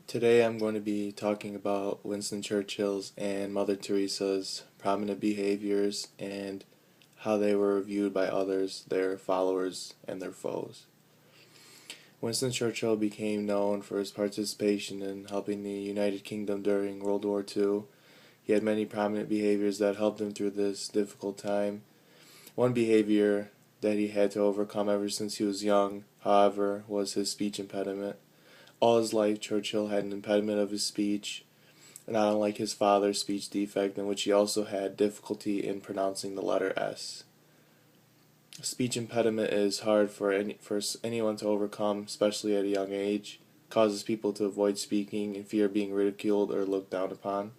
Today I'm going to be talking about Winston Churchill's and Mother Teresa's prominent behaviors and how they were viewed by others, their followers, and their foes. Winston Churchill became known for his participation in helping the United Kingdom during World War II. He had many prominent behaviors that helped him through this difficult time. One behavior that he had to overcome ever since he was young, however, was his speech impediment. All his life, Churchill had an impediment of his speech, not unlike his father's speech defect, in which he also had difficulty in pronouncing the letter S. A speech impediment is hard for anyone to overcome, especially at a young age. It causes people to avoid speaking in fear of being ridiculed or looked down upon.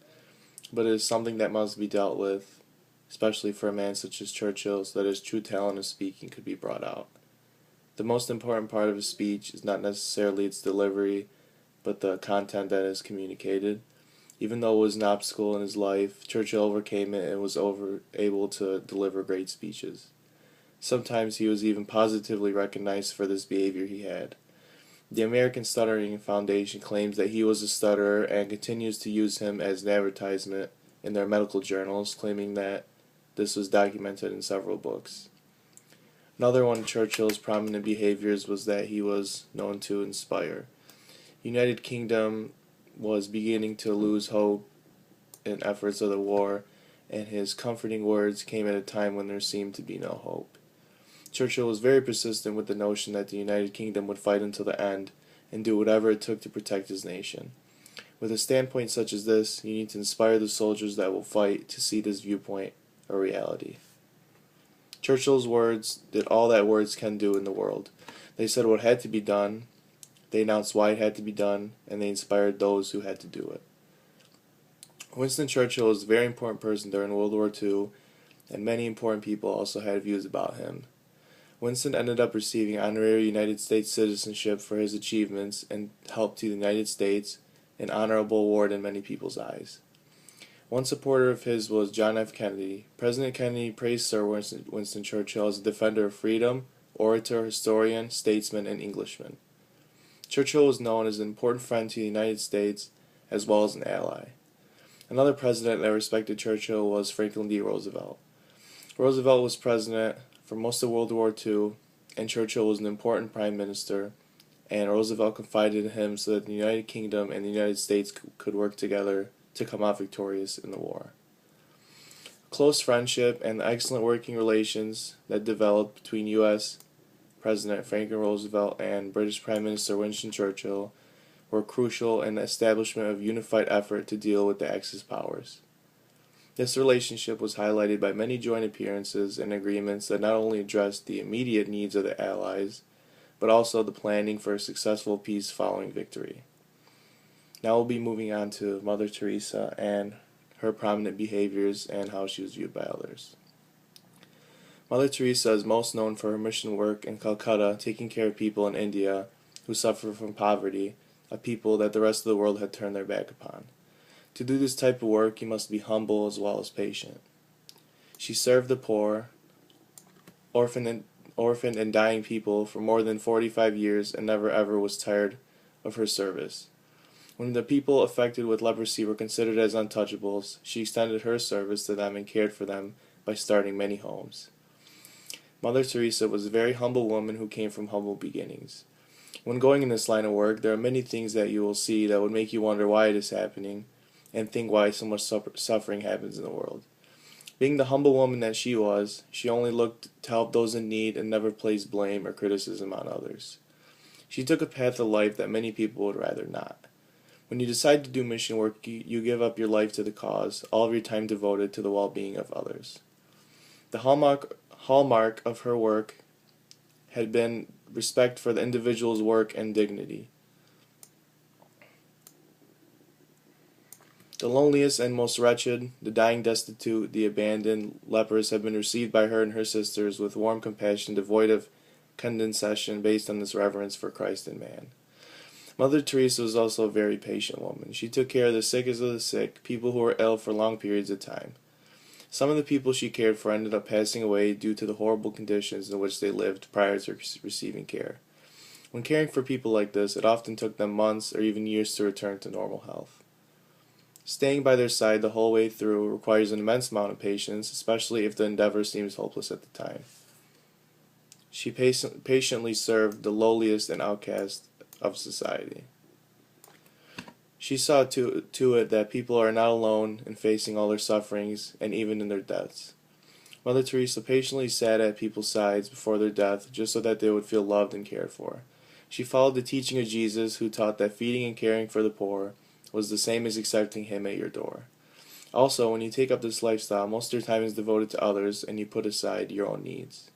But it is something that must be dealt with, especially for a man such as Churchill, so that his true talent of speaking could be brought out. The most important part of his speech is not necessarily its delivery, but the content that is communicated. Even though it was an obstacle in his life, Churchill overcame it and was able to deliver great speeches. Sometimes he was even positively recognized for this behavior he had. The American Stuttering Foundation claims that he was a stutterer and continues to use him as an advertisement in their medical journals, claiming that this was documented in several books. Another one of Churchill's prominent behaviors was that he was known to inspire. United Kingdom was beginning to lose hope in efforts of the war, and his comforting words came at a time when there seemed to be no hope. Churchill was very persistent with the notion that the United Kingdom would fight until the end and do whatever it took to protect his nation. With a standpoint such as this, you need to inspire the soldiers that will fight to see this viewpoint a reality. Churchill's words did all that words can do in the world. They said what had to be done, they announced why it had to be done, and they inspired those who had to do it. Winston Churchill was a very important person during World War II, and many important people also had views about him. Winston ended up receiving honorary United States citizenship for his achievements and helped to the United States, an honorable award in many people's eyes. One supporter of his was John F. Kennedy. President Kennedy praised Sir Winston Churchill as a defender of freedom, orator, historian, statesman, and Englishman. Churchill was known as an important friend to the United States as well as an ally. Another president that respected Churchill was Franklin D. Roosevelt. Roosevelt was president for most of World War II, and Churchill was an important prime minister, and Roosevelt confided in him so that the United Kingdom and the United States could work together to come out victorious in the war. Close friendship and the excellent working relations that developed between U.S. President Franklin Roosevelt and British Prime Minister Winston Churchill were crucial in the establishment of a unified effort to deal with the Axis powers. This relationship was highlighted by many joint appearances and agreements that not only addressed the immediate needs of the Allies, but also the planning for a successful peace following victory. Now we'll be moving on to Mother Teresa and her prominent behaviors and how she was viewed by others. Mother Teresa is most known for her mission work in Calcutta, taking care of people in India who suffer from poverty, a people that the rest of the world had turned their back upon. To do this type of work, you must be humble as well as patient. She served the poor, orphaned and dying people for more than 45 years and never ever was tired of her service. When the people affected with leprosy were considered as untouchables, she extended her service to them and cared for them by starting many homes. Mother Teresa was a very humble woman who came from humble beginnings. When going in this line of work, there are many things that you will see that would make you wonder why it is happening and think why so much suffering happens in the world. Being the humble woman that she was, she only looked to help those in need and never placed blame or criticism on others. She took a path of life that many people would rather not. When you decide to do mission work, you give up your life to the cause, all of your time devoted to the well-being of others. The hallmark of her work had been respect for the individual's work and dignity. The loneliest and most wretched, the dying destitute, the abandoned, lepers have been received by her and her sisters with warm compassion devoid of condescension based on this reverence for Christ and man. Mother Teresa was also a very patient woman. She took care of the sickest of the sick, people who were ill for long periods of time. Some of the people she cared for ended up passing away due to the horrible conditions in which they lived prior to receiving care. When caring for people like this, it often took them months or even years to return to normal health. Staying by their side the whole way through requires an immense amount of patience, especially if the endeavor seems hopeless at the time. She patiently served the lowliest and outcast of society. She saw to it that people are not alone in facing all their sufferings and even in their deaths. Mother Teresa patiently sat at people's sides before their death just so that they would feel loved and cared for. She followed the teaching of Jesus, who taught that feeding and caring for the poor was the same as accepting Him at your door. Also, when you take up this lifestyle, most of your time is devoted to others and you put aside your own needs.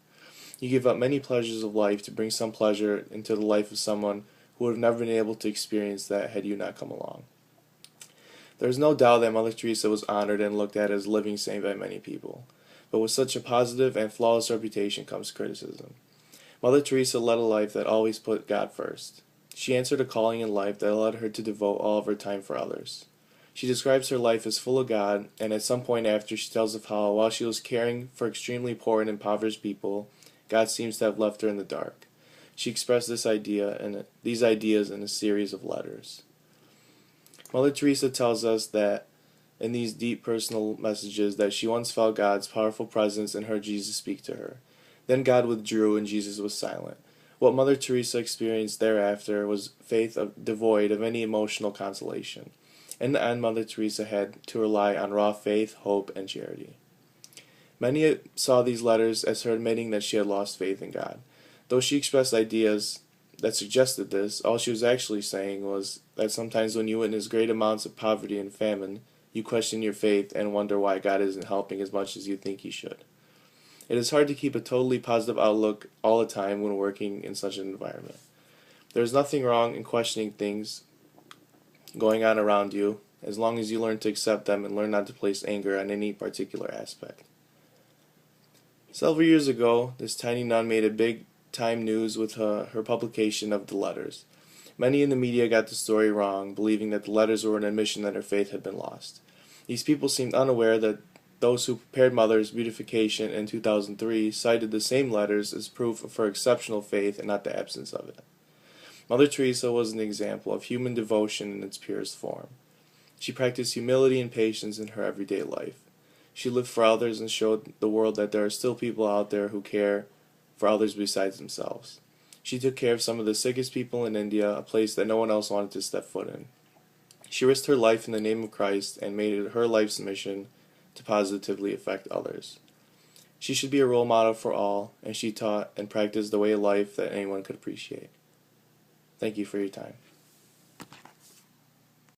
You give up many pleasures of life to bring some pleasure into the life of someone who would have never been able to experience that had you not come along. There is no doubt that Mother Teresa was honored and looked at as a living saint by many people. But with such a positive and flawless reputation comes criticism. Mother Teresa led a life that always put God first. She answered a calling in life that led her to devote all of her time for others. She describes her life as full of God, and at some point after she tells of how, while she was caring for extremely poor and impoverished people, God seems to have left her in the dark. She expressed these ideas in a series of letters. Mother Teresa tells us that in these deep personal messages that she once felt God's powerful presence and heard Jesus speak to her. Then God withdrew and Jesus was silent. What Mother Teresa experienced thereafter was faith devoid of any emotional consolation. In the end, Mother Teresa had to rely on raw faith, hope, and charity. Many saw these letters as her admitting that she had lost faith in God. Though she expressed ideas that suggested this, all she was actually saying was that sometimes when you witness great amounts of poverty and famine, you question your faith and wonder why God isn't helping as much as you think He should. It is hard to keep a totally positive outlook all the time when working in such an environment. There is nothing wrong in questioning things going on around you, as long as you learn to accept them and learn not to place anger on any particular aspect. Several years ago, this tiny nun made a big-time news with her publication of the letters. Many in the media got the story wrong, believing that the letters were an admission that her faith had been lost. These people seemed unaware that those who prepared Mother's beatification in 2003 cited the same letters as proof of her exceptional faith and not the absence of it. Mother Teresa was an example of human devotion in its purest form. She practiced humility and patience in her everyday life. She lived for others and showed the world that there are still people out there who care for others besides themselves. She took care of some of the sickest people in India, a place that no one else wanted to step foot in. She risked her life in the name of Christ and made it her life's mission to positively affect others. She should be a role model for all, and she taught and practiced the way of life that anyone could appreciate. Thank you for your time.